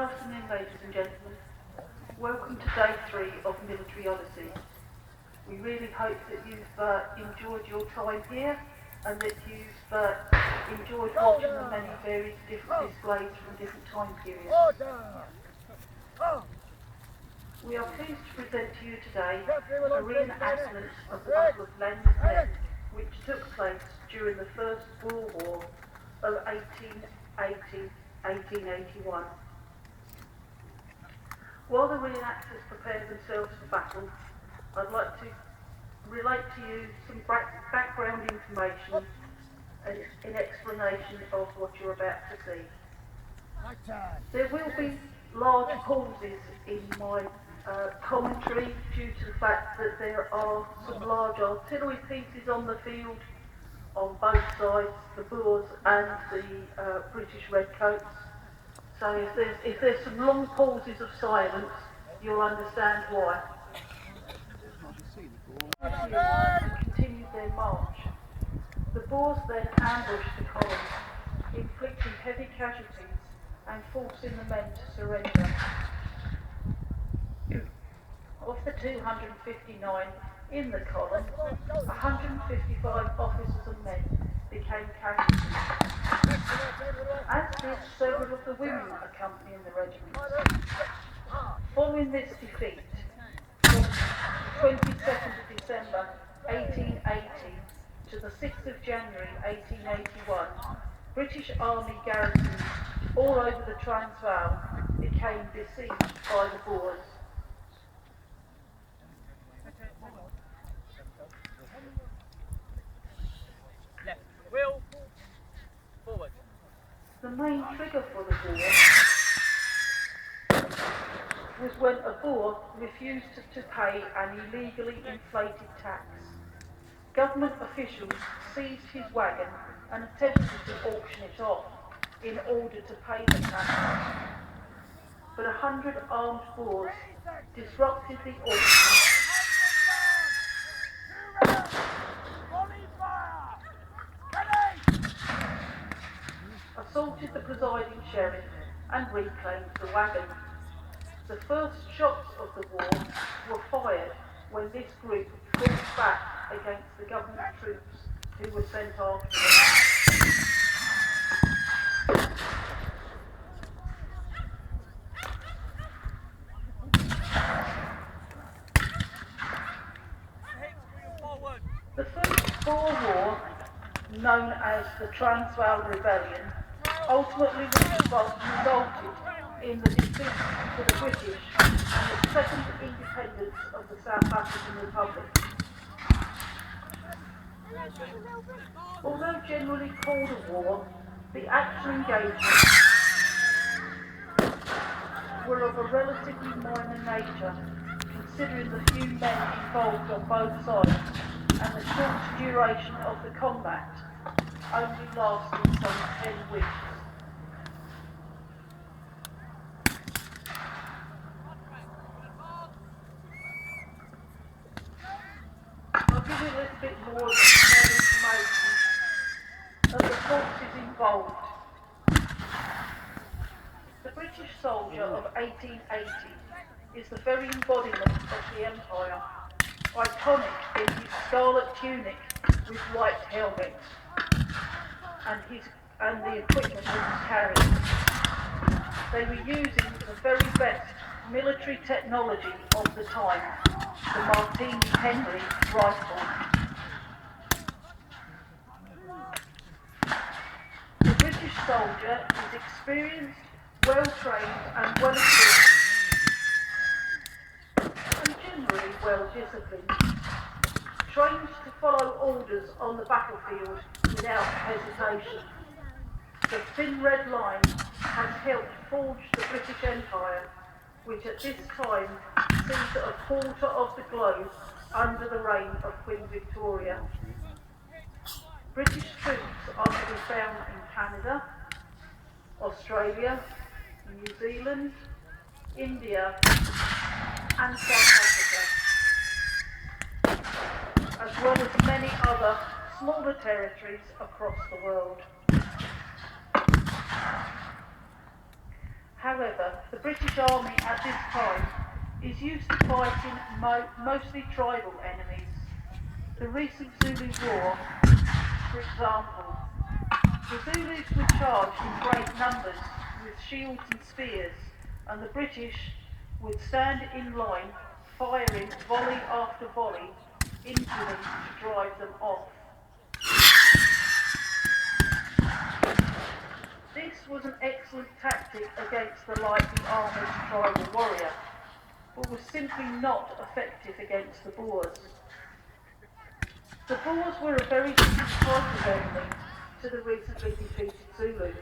afternoon, ladies and gentlemen. Welcome to day 3 of Military Odyssey. We really hope that you've enjoyed your time here and that you've enjoyed watching the many varied different displays from different time periods. We are pleased to present to you today a re-enactment of the Battle of Land's which took place during the First Boer War of 1880-1881. While the reenactors prepare themselves for battle, I'd like to relate to you some background information and in explanation of what you're about to see. There will be large pauses in my commentary due to the fact that there are some large artillery pieces on the field on both sides, the Boers and the British Redcoats. So if there's some long pauses of silence, you'll understand why. Continued their march. The Boers then ambushed the column, inflicting heavy casualties and forcing the men to surrender. Of the 259 in the column, 155 officers and men became casualties, as did several of the women accompanying the regiment. Following this defeat, from 22nd of December 1880 to the 6th of January 1881, British Army garrisons all over the Transvaal became besieged by the Boers. Left wheel, forward. The main trigger for the war was when a Boer refused to pay an illegally inflated tax. Government officials seized his wagon and attempted to auction it off in order to pay the tax. But 100 armed Boers disrupted the auction assaulted the presiding sheriff and reclaimed the wagon. The first shots of the war were fired when this group fought back against the government troops who were sent after them. The First Boer War, known as the Transvaal Rebellion, ultimately resulted in the defeat to the British and the second independence of the South African Republic. Although generally called a war, the actual engagements were of a relatively minor nature, considering the few men involved on both sides and the short duration of the combat, only lasting some 10 weeks. I'll give you a little bit more detailed information of the forces involved. The British soldier of 1880 is the very embodiment of the Empire, iconic in his scarlet tunic with white helmet and the equipment he was carrying. They were using the very best military technology of the time, the Martini-Henry rifle. The British soldier is experienced, well-trained and well-equipped, and generally well-disciplined, trained to follow orders on the battlefield without hesitation. The thin red line has helped forge the British Empire, which at this time sees a quarter of the globe under the reign of Queen Victoria. British troops are to be found in Canada, Australia, New Zealand, India and South Africa, as well as many other smaller territories across the world. However, the British Army at this time is used to fighting mostly tribal enemies. The recent Zulu War, for example, the Zulus were charged in great numbers with shields and spears, and the British would stand in line, firing volley after volley into them to drive them off. This was an excellent tactic against the lightly armoured tribal warrior, but was simply not effective against the Boers. The Boers were a very different type of enemy to the recently defeated Zulus.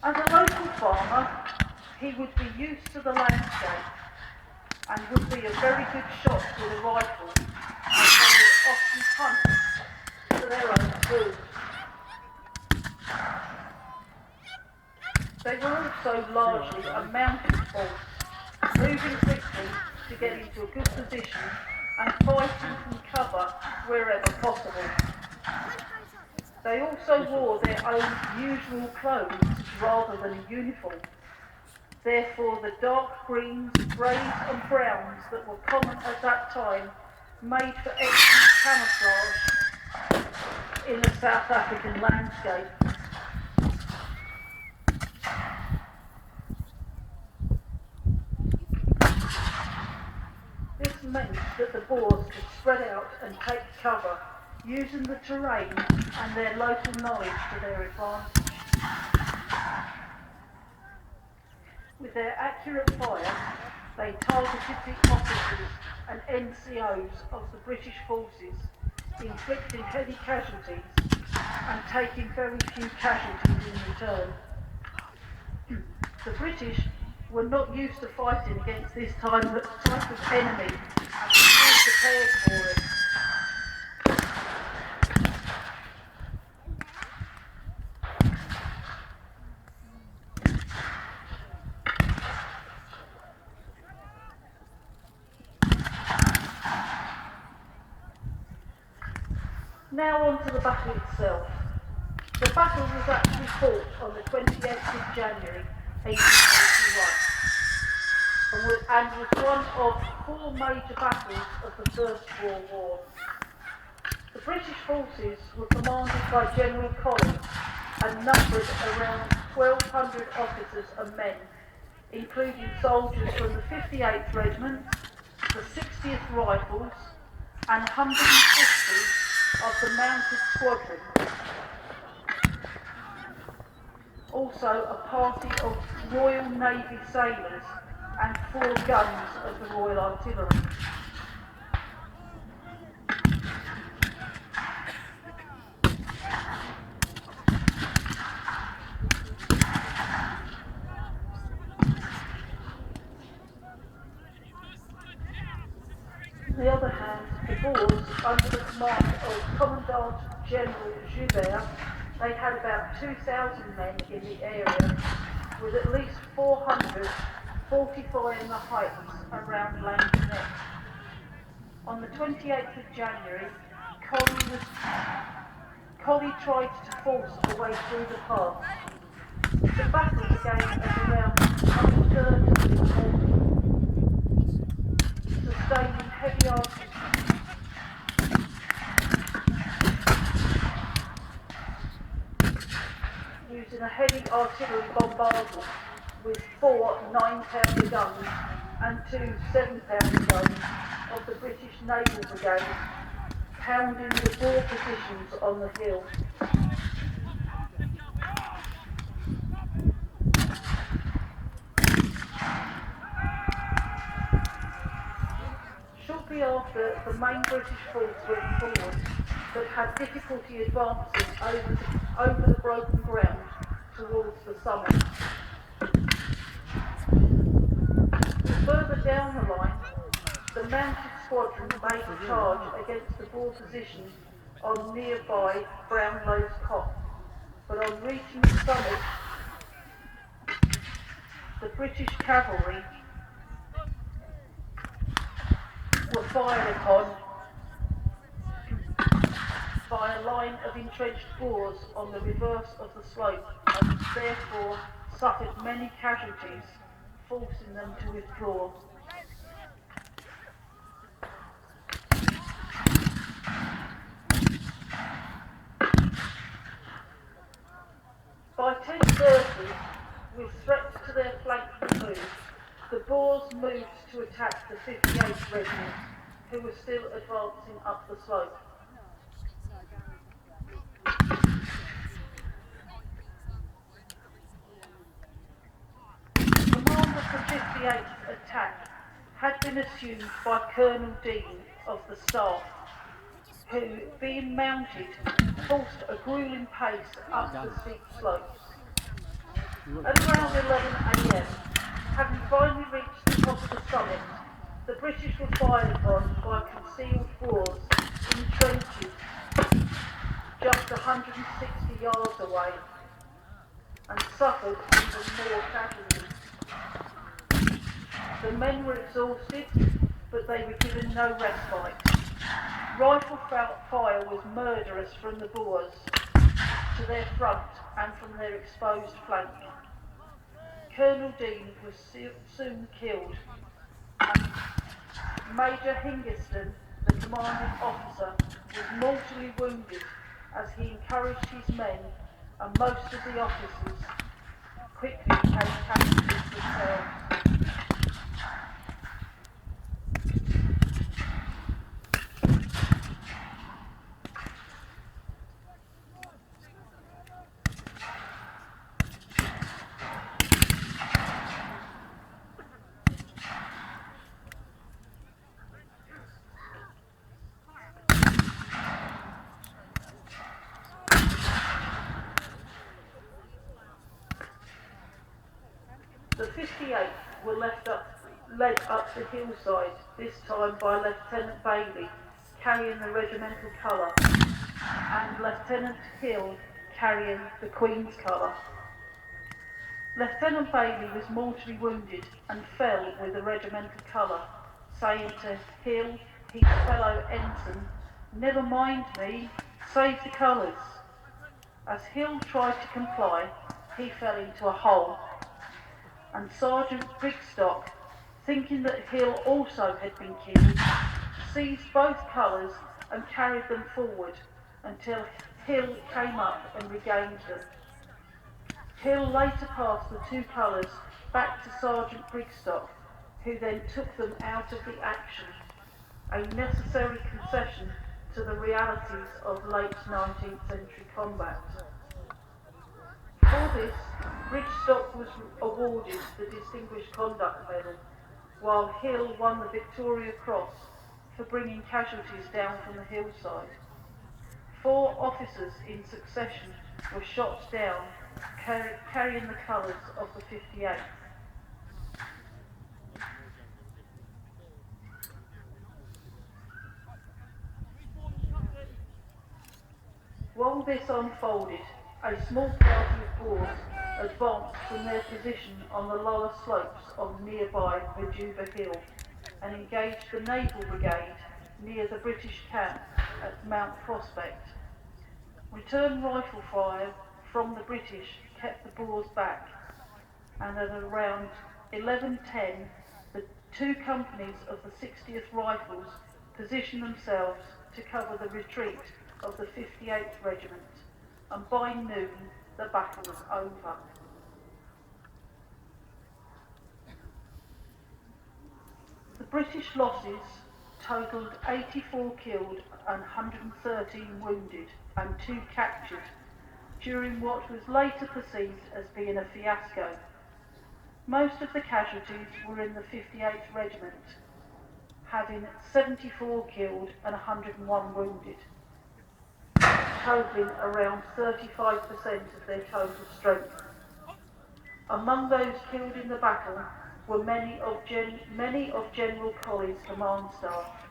As a local farmer, he would be used to the landscape and would be a very good shot with a rifle, as they would often hunt for their own food. They were also largely a mounted force, moving quickly to get into a good position and fighting from cover wherever possible. They also wore their own usual clothes rather than a uniform. Therefore, the dark greens, greys and browns that were common at that time made for excellent camouflage in the South African landscape. This meant that the Boers could spread out and take cover, using the terrain and their local knowledge to their advantage. With their accurate fire, they targeted the officers and NCOs of the British forces, inflicting heavy casualties and taking very few casualties in return. The British were not used to fighting against this type of enemy and were ill prepared for it. Now on to the battle itself. The battle was actually fought on the 28th of January 1881 and was one of 4 major battles of the First Boer War. The British forces were commanded by General Collins and numbered around 1,200 officers and men, including soldiers from the 58th Regiment, the 60th Rifles and 150 of the Mounted Squadron. Also a party of Royal Navy sailors and 4 guns of the Royal Artillery. On the other hand, the Boers, under the command of Commandant General Joubert, they had about 2,000 men in the area, with at least 400 fortifying the heights around Langton Neck. On the 28th of January, Colley tried to force a way through the pass. The battle began at around 9:30 in the morning, sustaining heavy artillery. Using a heavy artillery bombardment with 4 9-pounder guns and 2 7-pounder guns of the British Naval Brigade, pounding the Boer positions on the hill. Shortly after, the main British force went forward, but had difficulty advancing over the broken ground towards the summit. Further down the line, the Mounted Squadron made a charge against the Boer position on nearby Brownlow's Cop, but on reaching the summit, the British cavalry were fired upon by by a line of entrenched Boers on the reverse of the slope and therefore suffered many casualties, forcing them to withdraw. By 10:30, with threats to their flank removed, the Boers moved to attack the 58th Regiment, who were still advancing up the slope. Command of the 58th attack had been assumed by Colonel Dean of the staff, who, being mounted, forced a gruelling pace up the steep slopes. At around 11 a.m, having finally reached the top of the summit, the British were fired upon by concealed Boers in trenches just 160 yards away, and suffered even more casualties. The men were exhausted, but they were given no respite. Rifle fire was murderous from the Boers to their front and from their exposed flank. Colonel Dean was soon killed, and Major Hingiston, the commanding officer, was mortally wounded as he encouraged his men, and most of the officers quickly became casualties themselves. The 58th were led up the hillside, this time by Lieutenant Bailey, carrying the regimental colour, and Lieutenant Hill carrying the Queen's colour. Lieutenant Bailey was mortally wounded and fell with the regimental colour, saying to Hill, his fellow ensign, "Never mind me, save the colours." As Hill tried to comply, he fell into a hole, and Sergeant Brigstock, thinking that Hill also had been killed, seized both colours and carried them forward until Hill came up and regained them. Hill later passed the two colours back to Sergeant Brigstock, who then took them out of the action, a necessary concession to the realities of late 19th century combat. For this, Brigstock was awarded the Distinguished Conduct Medal, while Hill won the Victoria Cross for bringing casualties down from the hillside. 4 officers in succession were shot down, carrying the colours of the 58th. While this unfolded, a small party of Boers advanced from their position on the lower slopes of nearby Majuba Hill and engaged the Naval Brigade near the British camp at Mount Prospect. Return rifle fire from the British kept the Boers back, and at around 11:10 the 2 companies of the 60th Rifles positioned themselves to cover the retreat of the 58th Regiment, and by noon the battle was over. The British losses totalled 84 killed and 113 wounded and 2 captured during what was later perceived as being a fiasco. Most of the casualties were in the 58th Regiment, having 74 killed and 101 wounded, totalling around 35% of their total strength. Among those killed in the battle were many of General Colley's command staff.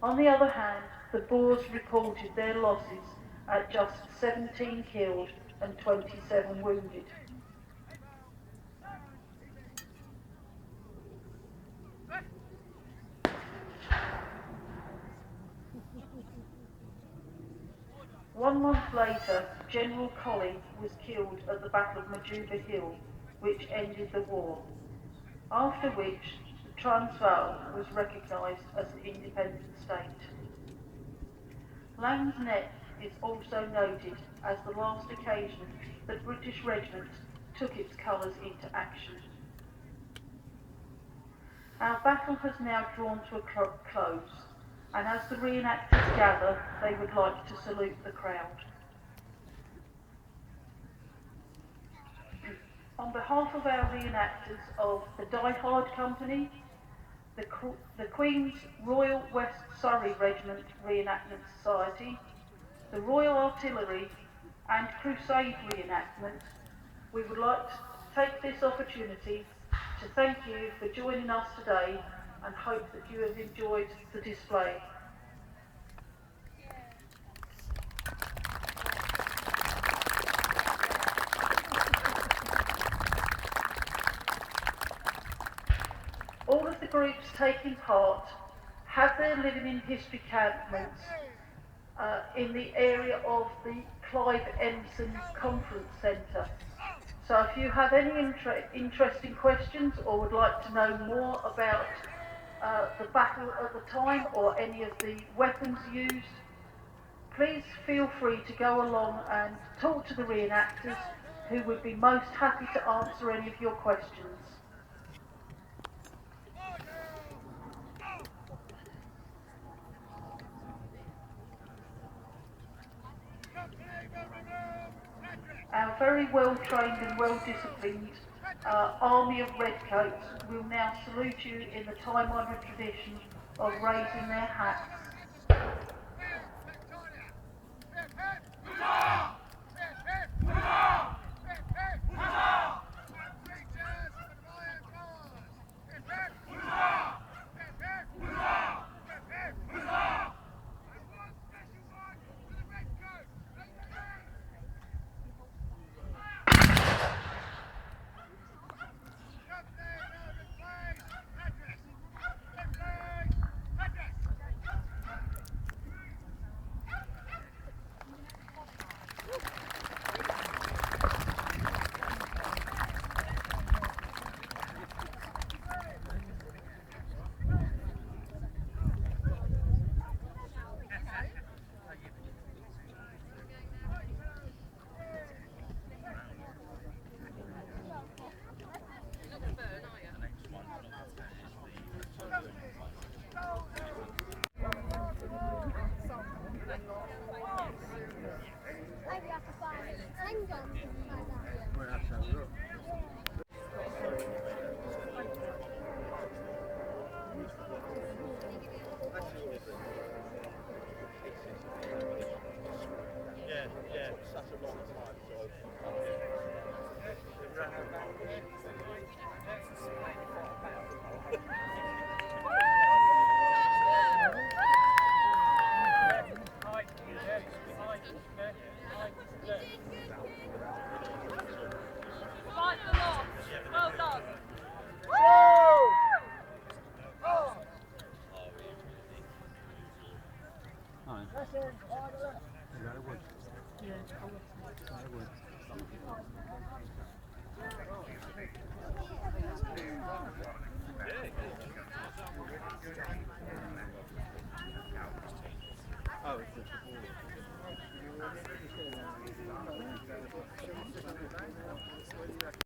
On the other hand, the Boers reported their losses at just 17 killed and 27 wounded. 1 month later, General Colley was killed at the Battle of Majuba Hill, which ended the war, after which the Transvaal was recognised as an independent state. Laing's Nek is also noted as the last occasion that British regiment took its colours into action. Our battle has now drawn to a close, and as the reenactors gather, they would like to salute the crowd. On behalf of our reenactors of the Diehard Company, the Queen's Royal West Surrey Regiment Re-enactment Society, the Royal Artillery and Crusade Re-enactment, we would like to take this opportunity to thank you for joining us today and hope that you have enjoyed the display. All of the groups taking part have their Living in History campments in the area of the Clive Emson Conference Centre. So if you have any interesting questions or would like to know more about the battle at the time or any of the weapons used, please feel free to go along and talk to the reenactors, who would be most happy to answer any of your questions. Our very well trained and well disciplined army of redcoats will now salute you in the time honoured tradition of raising their hats. Yeah, such a long time. Well done. Oh, it's